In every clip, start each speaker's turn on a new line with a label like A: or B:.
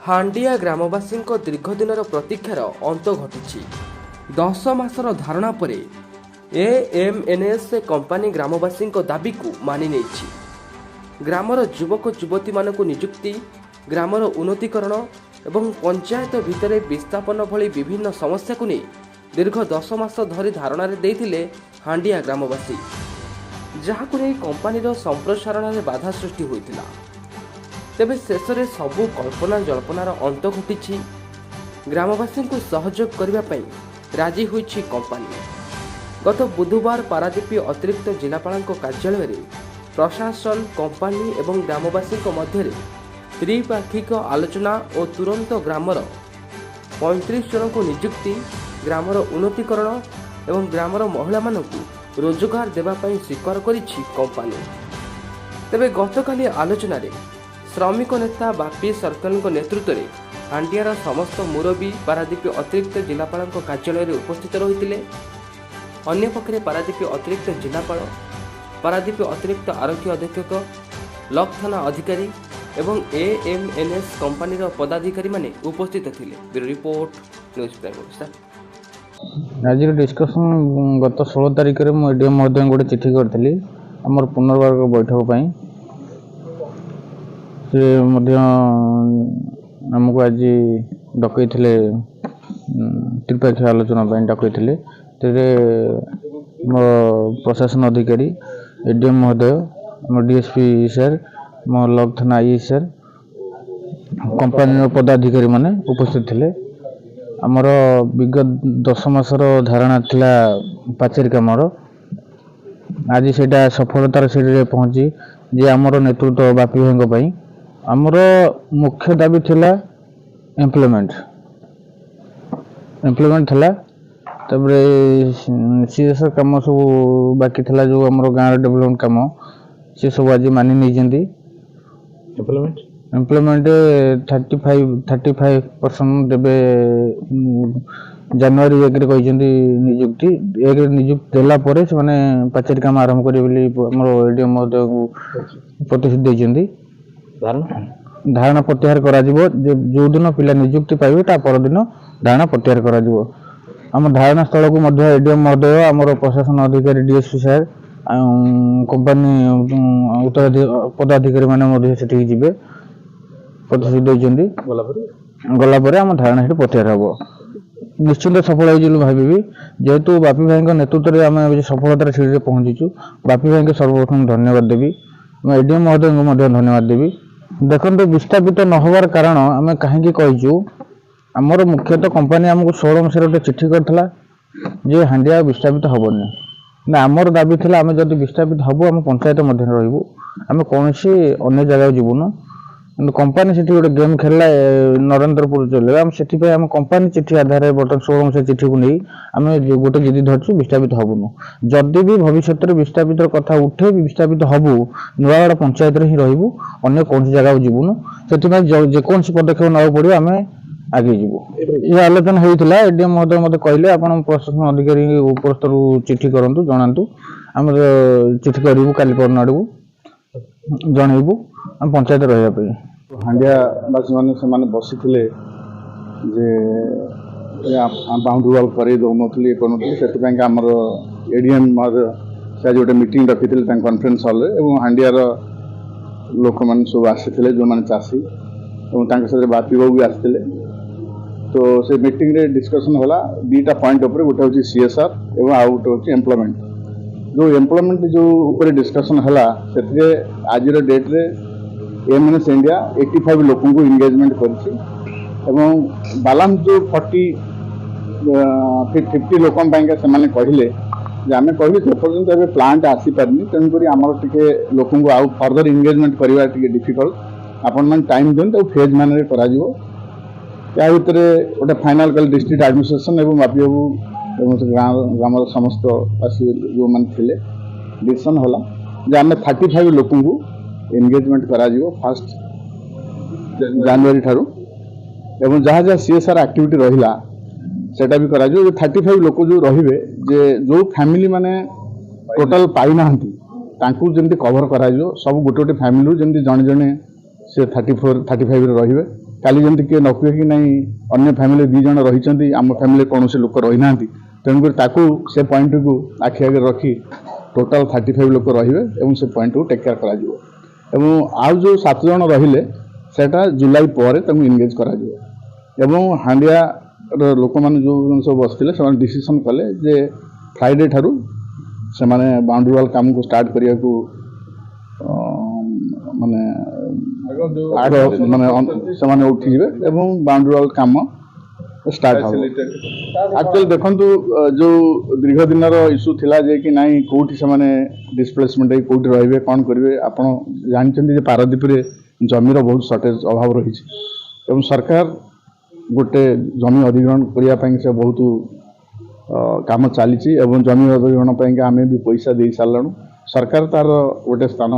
A: हांडिया ग्रामवासी दीर्घदिन प्रतीक्षार अंत घटी 10 मासर धारणा पर एएमएनएस कंपानी ग्रामवासी दाबी को मानि नहीं। ग्रामर युवक युवती मानक नियुक्ति, ग्रामर उन्नतीकरण एवं पंचायत भितर विस्थापन भली विभिन्न समस्या को नहीं दीर्घ 10 मास धरी धारणा देते हांडिया ग्रामवासी, जहां कंपानी संप्रसारण में बाधा सृष्टि होता। तेबे शेष में सबू कल्पना जल्पनार अंत घटी। ग्रामवासी को सहयोग करने राजी हुई कंपानी। गत बुधवार पारादीप अतिरिक्त जिलापाल कार्यालय में प्रशासन, कंपानी एवं ग्रामवासी मध्य त्रिपाक्षिक आलोचना और तुरंत ग्रामर 35 जन को नियुक्ति, ग्रामर उन्नतीकरण एवं ग्रामर महिला मानक रोजगार देवाई स्वीकार करिछि कंपानी। तेबे गतकाली आलोचना श्रमिक नेता बापी सर्कल नेतृत्व में हांडियार समस्त मुरबी पारादीप अतिरिक्त जिलापाल कार्यालय में उपस्थित रही। अन्यपक्षे पारादीप अतिरिक्त जिलापाल, पारादीप अतिरिक्त आरक्षी अधीक्षक, ब्लॉक थाना अधिकारी एवं एएमएनएस कंपानी पदाधिकारी माने उपस्थित थिले। Bureau report, news prime Odisha.
B: आज डिस्कसन गत 16 तारिख में मुझे एडीएम महोदय गोटे चिठी करी आम पुनर्वार बैठक से आमको आज डकई त्रिपाक्षिक आलोचना डकई मो प्रशासन अधिकारी, एडीएम महोदय, मो डीएसपी सर, मो ब्लॉक थाना आई सर, कंपानी पदाधिकारी माने उपस्थित थे। आमर विगत 10 मासर धारणा थिला पाचेरी कामर, आज सेटा सफलतार सीढ़ी पहुंची जे आमर नेतृत्व बापी भाई आमर मुख्य दाबी थिला एम्प्लॉयमेंट थिला। तबरे सीएसआर काम सब बाकी थिला जो आमर गाँव डेवलपमेंट काम से सब आज मानि नहीं। एम्प्लॉयमेंट 35% देवे जनवरी 1 नियुक्ति नियुक्ति देला परे से माने पाचेरी काम आरंभ करें एडीएम महोदय को प्रतिश्रुति देते। धारणा प्रत्याहार करा जो दिन पिला नियुक्ति पाइबे ता पर दिन धारणा प्रत्याहार करा आम धारणा स्थल को मध्य एडीएम महोदय, आमर प्रशासन अधिकारी डीएसपी सर, कंपानी पदाधिकारी माने सेठी जिबे प्रतिश्रुति देइछन्ती। गला परे आम धारणा सेठी प्रत्याहार हबो। निश्चित सफल हो भावी जेहेतु बापी भाई नेतृत्व में आम सफलतार सीढ़ी पहुंचीचु। बापी भाई सर्वप्रथम धन्यवाद देवी, एडीएम महोदय को धन्यवाद देवी। देखो विस्थापित न होवार कारण आम कहीं कहीचु आमर मुख्यतः कंपानी आमको 16 मसीह गोटे चिठी करथिला जे हांडिया विस्थापित हेनी ना। आमर दाबी थिला आम जब विस्थापित हबु आम पंचायत मध्य रहिबु, आम कौन अन्य जगह जीवुन। कंपानी से गोटे गेम खेलला नरेंद्रपुर चले आम से आम कंपानी चिठी आधार बर्तमान 16 मसीह चिठी को नहीं आम गोटे जिद धरचु विस्थापित हबुनु। जदि भी भविष्य में विस्थापित कथा उठे विस्थापित हबु नुआगढ़ पंचायत ही रहिबु, अन्य कौन जगह जीवुनु। से जेकोन पदक्षेप ना पड़ो आम आगे जीवु। ये आलोचना होता है। एडीएम महोदय मत कहले आपण प्रशासन अधिकारी उपस्तर चिठी करंतु जनातु, आम चिठी करूँ काली परन आड़ू जनइबू आम पंचायत रही।
C: हांडिया बासी मैंने बसी थे बाउंड्री वाल कर दौनी से आमर एडीएम से आज गोटे मीटिंग रखी थे कॉन्फ्रेंस हॉल में। हांडियार लोक मैंने सब आसी जो मैंने चाषी और बापी बाबू भी आसते। तो से मीटिंग रे डिस्कशन होला दीटा पॉइंट ऊपर, गोटे हूँ सीएसआर और आउ गोटे हूँ एम्प्लॉयमेंट। जो एम्प्लॉयमेंट जो ऊपर डिस्कशन है से आज डेट रे एएमएनएस इंडिया 85 लोक को इंगेजमेंट कर बालांस जो 50 लोक से कहले आम कहली पर्यटन एवं प्लांट आसी पारनी, तेणुक आमर टे लोक आउ फर्दर इंगेजमेंट करवा डिफिकल्ट। आपण टाइम दिखाते फेज मान करा या भितर गोटे फाइनाल कल डिस्ट्रिक्ट एडमिनिस्ट्रेशन एवं बापी बाबू ग्राम समस्त जो मैंने डिसीजन है आम 35 लोक को एंगेजमेंट करा 1 जनवरी ठारू एवं जहाँ जहाँ सीएसआर एक्टिविटी रहिला सेटा भी करा 35 लोक जो रहिबे जे जो फैमिली माने टोटल पाई नाहंती तांकू जेमती कवर करा सब गोटे गोटे फैमिली जेमती जने जने से 34 35 रे रहिबे। କାଲି ଯେମିତି କିଏ ନ କୁହେ କି ନାହିଁ ଅନ୍ୟ ଫ୍ୟାମିଲି 2 ଜଣ ରହିଛନ୍ତି ଆମ ଫ୍ୟାମିଲି କୌଣସି ଲୋକ ରହିନାହାନ୍ତି, ତେଣୁକରି ତାକୁ ସେ ପଏଣ୍ଟକୁ ଆଖି ଆଗରେ ରଖି ଟୋଟାଲ 35 ଲୋକ ରହିବେ ଏବଂ ସେ ପଏଣ୍ଟକୁ ଟେକ୍ କେୟାର କରାଯିବ। ଏବଂ ଆଉ ଯେଉଁ 7 ଜଣ ରହିଲେ ସେଟା ଜୁଲାଇ ପରେ ତାଙ୍କୁ ଇନଗେଜ୍ କରାଯିବ। ଏବଂ ହାଣ୍ଡିଆର ଲୋକମାନେ ଯେଉଁ ସବୁ ବସିଥିଲେ ସେମାନେ ଡିସିସନ୍ କଲେ ଯେ ଫ୍ରାଇଡେ ଠାରୁ ସେମାନେ ବାଉଣ୍ଡରୀ ୱାଲ୍ କାମକୁ ଷ୍ଟାର୍ଟ କରିବାକୁ ମାନେ ସେମାନେ ଉଠିଯିବେ ଏବଂ ବାଉଣ୍ଡରୀ ୱାଲ୍ କାମ ଷ୍ଟାର୍ଟ ହେବ। ଆକ୍ଚୁଆଲି ଦେଖନ୍ତୁ ଯେଉଁ ଦୀର୍ଘ ଦିନର ଇସ୍ୟୁ ଥିଲା ଯେ କି ନାହିଁ କେଉଁଠି ସେମାନେ ଡିସପ୍ଲେସମେଣ୍ଟ ହେଇକି କେଉଁଠି ରହିବେ କ'ଣ କରିବେ, ଆପଣ ଜାଣିଛନ୍ତି ଯେ ପାରାଦୀପରେ ଜମିର ବହୁତ ସର୍ଟେଜ୍ ଅଭାବ ରହିଛି ଏବଂ ସରକାର ଗୋଟେ ଜମି ଅଧିଗ୍ରହଣ କରିବା ପାଇଁ ସେ ବହୁତ କାମ ଚାଲିଛି ଏବଂ ଜମି ଅଧିଗ୍ରହଣ ପାଇଁକା ଆମେ ବି ପଇସା ଦେଇ ସାରିଲୁଣି। ସରକାର ତାର ଗୋଟେ ସ୍ଥାନ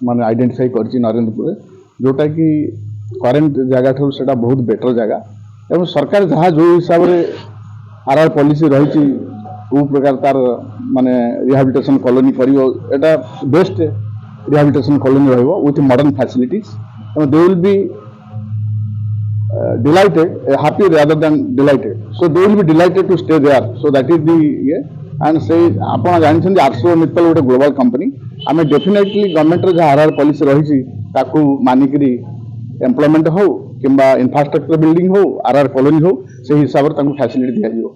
C: ମାନେ ଆଇଡେଣ୍ଟିଫାଇ କରିଛି ନରେନ୍ଦ୍ରପୁରରେ, ଯେଉଁଟାକି କରେଣ୍ଟ ଜାଗାଠାରୁ ସେଇଟା ବହୁତ ବେଟର ଜାଗା ଏବଂ ସରକାର ଯାହା ଯେଉଁ ହିସାବରେ ଆର୍ଆର୍ ପଲିସି ରହିଛି କେଉଁ ପ୍ରକାର ତାର ମାନେ ରିହାବିଲିଟେସନ୍ କଲୋନି କରିବ, ଏଇଟା ବେଷ୍ଟ ରିହାବିଲିଟେସନ୍ କଲୋନି ରହିବ ୱିଥ୍ ମଡର୍ନ ଫ୍ୟାସିଲିଟିଜ୍ ଏବଂ ଦେ will be delighted, happy rather than delighted. So they will be delighted to stay there. So that is the and say ଆପଣ ଜାଣିଛନ୍ତି ArcelorMittal ଗୋଟେ ଗ୍ଲୋବାଲ କମ୍ପାନୀ, ଆମେ definitely ଗଭର୍ଣ୍ଣମେଣ୍ଟର ଯାହା R R policy ରହିଛି ତାକୁ ମାନିକିରି employment ହଉ କିମ୍ବା ଇନଫ୍ରାଷ୍ଟ୍ରକ୍ଚର ବିଲ୍ଡିଂ ହଉ ଆର୍ଆର୍ କଲୋନି ହଉ ସେହି ହିସାବରେ ତାଙ୍କୁ ଫ୍ୟାସିଲିଟି ଦିଆଯିବ।